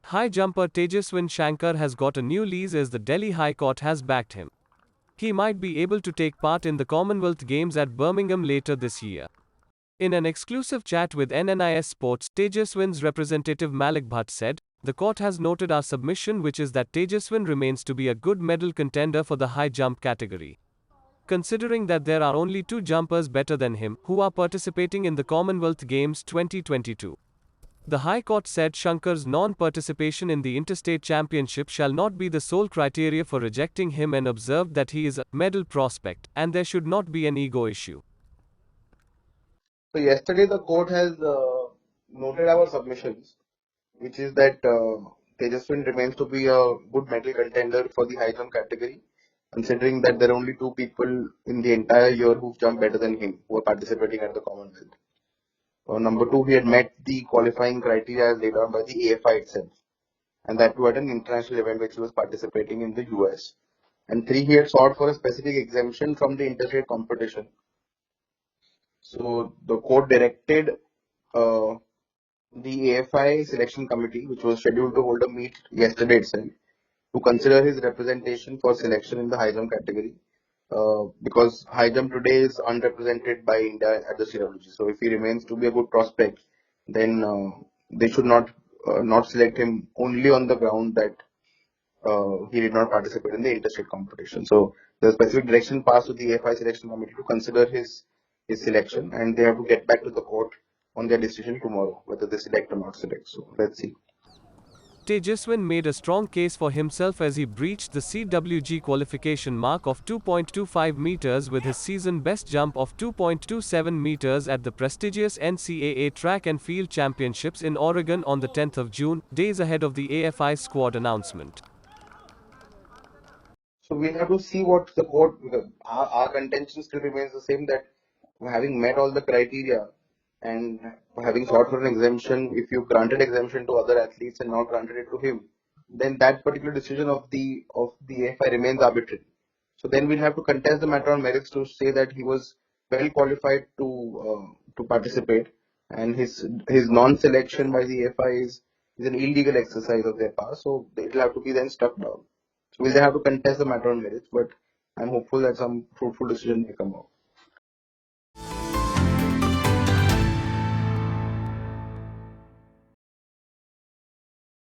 High jumper Tejaswin Shanker has got a new lease as the Delhi High Court has backed him. He might be able to take part in the Commonwealth Games at Birmingham later this year. In an exclusive chat with NNIS Sports, Tejaswin's representative Malak Bhatt said, "The court has noted our submission, which is that Tejaswin remains to be a good medal contender for the high jump category. Considering that there are only two jumpers better than him who are participating in the Commonwealth Games 2022. The High Court said Shankar's non-participation in the interstate championship shall not be the sole criteria for rejecting him and observed that he is a medal prospect and there should not be an ego issue." So yesterday the court has noted our submissions, which is that Tejaswin remains to be a good medal contender for the high jump category, considering that there are only two people in the entire year who've jumped better than him who are participating at the Commonwealth. Number two, he had met the qualifying criteria as laid out by the AFI itself, and that too at an international event which he was participating in the US. And three, he had sought for a specific exemption from the interstate competition. So the court directed the AFI selection committee, which was scheduled to hold a meet yesterday itself, to consider his representation for selection in the high jump category. Because high jump today is unrepresented by India at the CWG. So if he remains to be a good prospect, then they should not select him only on the ground that he did not participate in the interstate competition. So the specific direction passed to the AFI selection committee to consider his selection, and they have to get back to the court on their decision tomorrow, whether they select or not select. So let's see. Tejaswin made a strong case for himself as he breached the CWG qualification mark of 2.25 meters with his season best jump of 2.27 meters at the prestigious NCAA Track and Field Championships in Oregon on the 10th of June, days ahead of the AFI squad announcement. So we have to see what the court, our contention still remains the same, that having met all the criteria and having sought for an exemption, if you granted exemption to other athletes and not granted it to him, then that particular decision of the AFI remains arbitrary. So then we'll have to contest the matter on merits to say that he was well qualified to participate, and his non-selection by the AFI is an illegal exercise of their power. So it will have to be then struck down. So we'll have to contest the matter on merits, but I'm hopeful that some fruitful decision may come out.